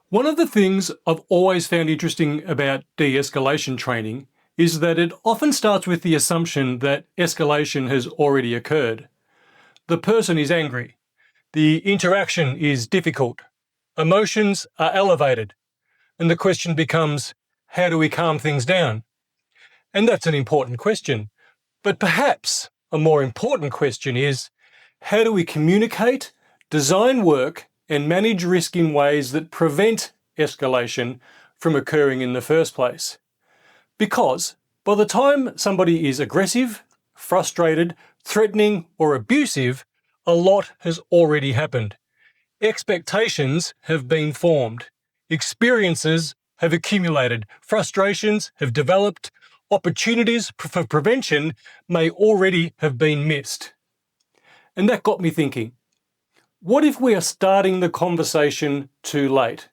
One of the things I've always found interesting about de-escalation training is that it often starts with the assumption that escalation has already occurred. The person is angry. The interaction is difficult. Emotions are elevated. And the question becomes, how do we calm things down? And that's an important question. But perhaps a more important question is, how do we communicate, design work, and manage risk in ways that prevent escalation from occurring in the first place? Because by the time somebody is aggressive, frustrated, threatening, or abusive, a lot has already happened. Expectations have been formed. Experiences have accumulated. Frustrations have developed. Opportunities for prevention may already have been missed. And that got me thinking, what if we are starting the conversation too late?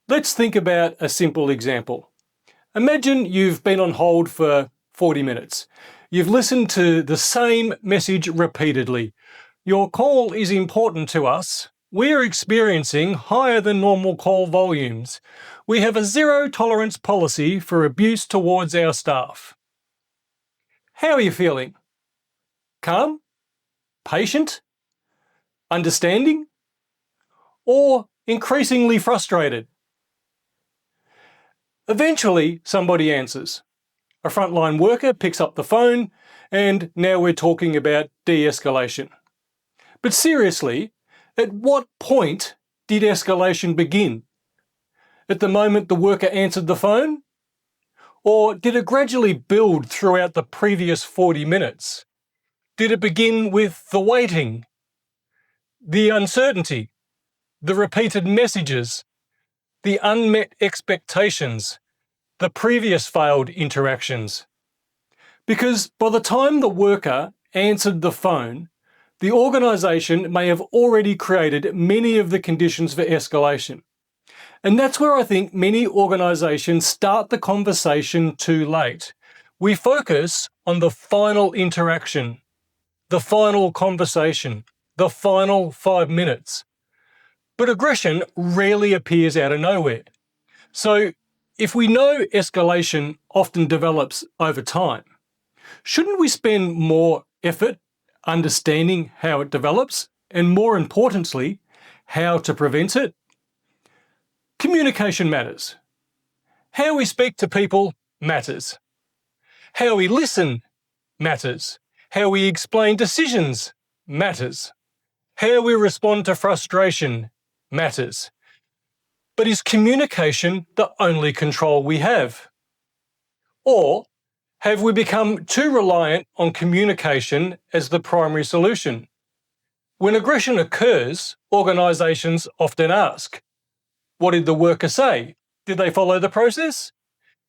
Let's think about a simple example. Imagine you've been on hold for 40 minutes. You've listened to the same message repeatedly. Your call is important to us. We're experiencing higher than normal call volumes. We have a zero tolerance policy for abuse towards our staff. How are you feeling? Calm? Patient? Understanding? Or increasingly frustrated? Eventually, somebody answers. A frontline worker picks up the phone, and now we're talking about de-escalation. But seriously, at what point did escalation begin? At the moment the worker answered the phone? Or did it gradually build throughout the previous 40 minutes? Did it begin with the waiting, the uncertainty, the repeated messages, the unmet expectations, the previous failed interactions? Because by the time the worker answered the phone, the organisation may have already created many of the conditions for escalation. And that's where I think many organisations start the conversation too late. We focus on the final interaction, the final conversation, the final 5 minutes. But aggression rarely appears out of nowhere. So if we know escalation often develops over time, shouldn't we spend more effort understanding how it develops and, more importantly, how to prevent it? Communication matters. How we speak to people matters. How we listen matters. How we explain decisions matters. How we respond to frustration matters. But is communication the only control we have? Or have we become too reliant on communication as the primary solution? When aggression occurs, organisations often ask, what did the worker say? Did they follow the process?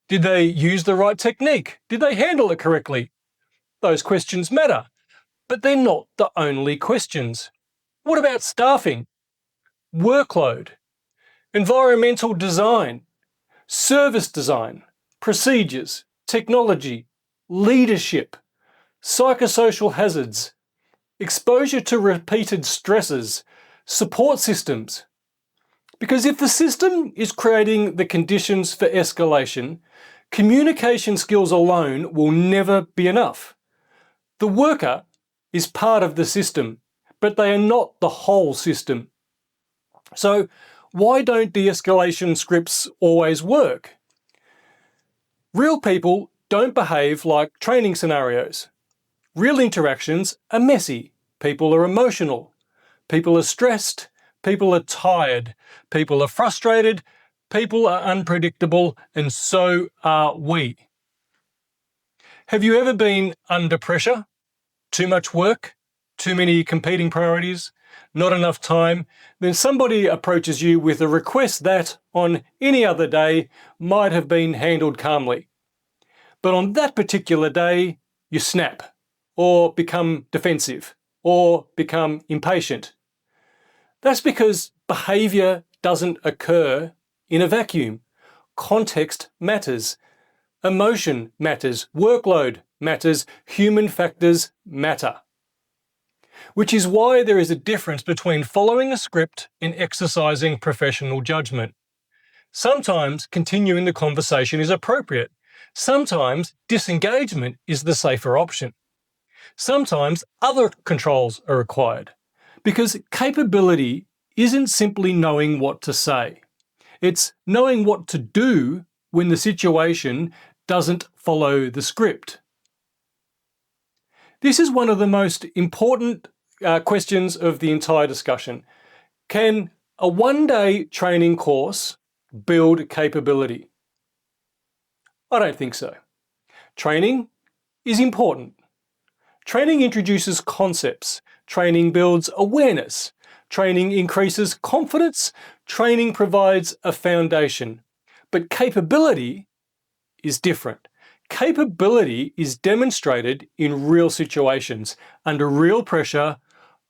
Did they use the right technique? Did they handle it correctly? Those questions matter, but they're not the only questions. What about staffing, workload, environmental design, service design, procedures, technology, leadership, psychosocial hazards, exposure to repeated stresses, support systems? Because if the system is creating the conditions for escalation, communication skills alone will never be enough. The worker is part of the system, but they are not the whole system. So why don't de-escalation scripts always work? Real people don't behave like training scenarios. Real interactions are messy. People are emotional. People are stressed. People are tired. People are frustrated. People are unpredictable, and so are we. Have you ever been under pressure? Too much work? Too many competing priorities? Not enough time? Then somebody approaches you with a request that, on any other day, might have been handled calmly. But on that particular day, you snap, or become defensive, or become impatient. That's because behaviour doesn't occur in a vacuum. Context matters. Emotion matters. Workload matters. Human factors matter. Which is why there is a difference between following a script and exercising professional judgment. Sometimes continuing the conversation is appropriate. Sometimes disengagement is the safer option. Sometimes other controls are required, because capability isn't simply knowing what to say. It's knowing what to do when the situation doesn't follow the script. This is one of the most important questions of the entire discussion. Can a one-day training course build capability? I don't think so. Training is important. Training introduces concepts. Training builds awareness. Training increases confidence. Training provides a foundation. But capability is different. Capability is demonstrated in real situations, under real pressure,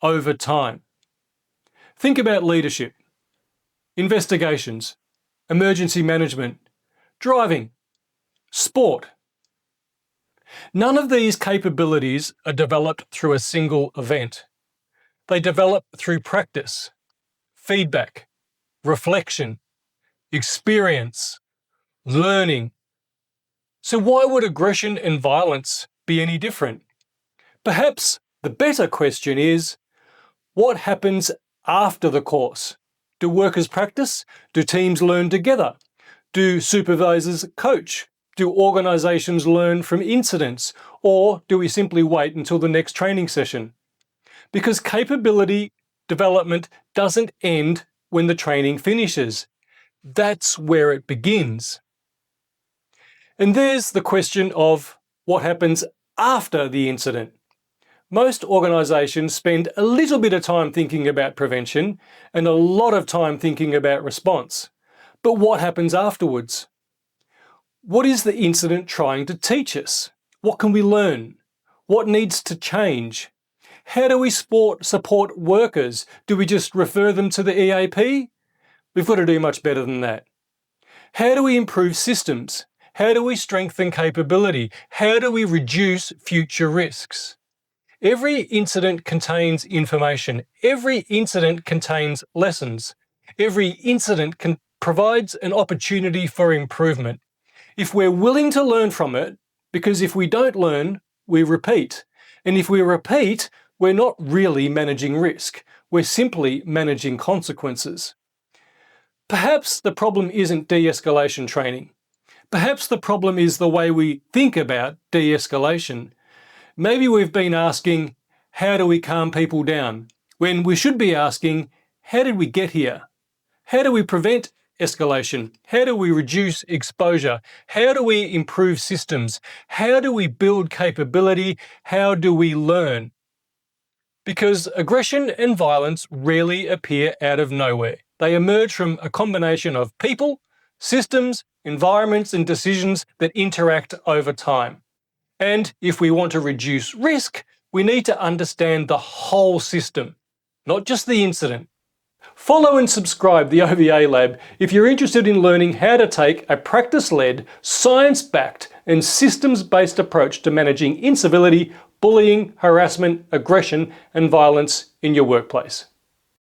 over time. Think about leadership, investigations, emergency management, driving, sport. None of these capabilities are developed through a single event. They develop through practice, feedback, reflection, experience, learning. So why would aggression and violence be any different? Perhaps the better question is, what happens after the course? Do workers practice? Do teams learn together? Do supervisors coach? Do organisations learn from incidents? Or do we simply wait until the next training session? Because capability development doesn't end when the training finishes. That's where it begins. And there's the question of what happens after the incident. Most organisations spend a little bit of time thinking about prevention and a lot of time thinking about response. But what happens afterwards? What is the incident trying to teach us? What can we learn? What needs to change? How do we support workers? Do we just refer them to the EAP? We've got to do much better than that. How do we improve systems? How do we strengthen capability? How do we reduce future risks? Every incident contains information. Every incident contains lessons. Every incident provides an opportunity for improvement. If we're willing to learn from it, because if we don't learn, we repeat. And if we repeat, we're not really managing risk. We're simply managing consequences. Perhaps the problem isn't de-escalation training. Perhaps the problem is the way we think about de-escalation. Maybe we've been asking, how do we calm people down? When we should be asking, how did we get here? How do we prevent escalation? How do we reduce exposure? How do we improve systems? How do we build capability? How do we learn? Because aggression and violence rarely appear out of nowhere. They emerge from a combination of people, systems, environments, and decisions that interact over time. And if we want to reduce risk, we need to understand the whole system, not just the incident. Follow and subscribe the OVA Lab if you're interested in learning how to take a practice-led, science-backed and systems-based approach to managing incivility, bullying, harassment, aggression and violence in your workplace.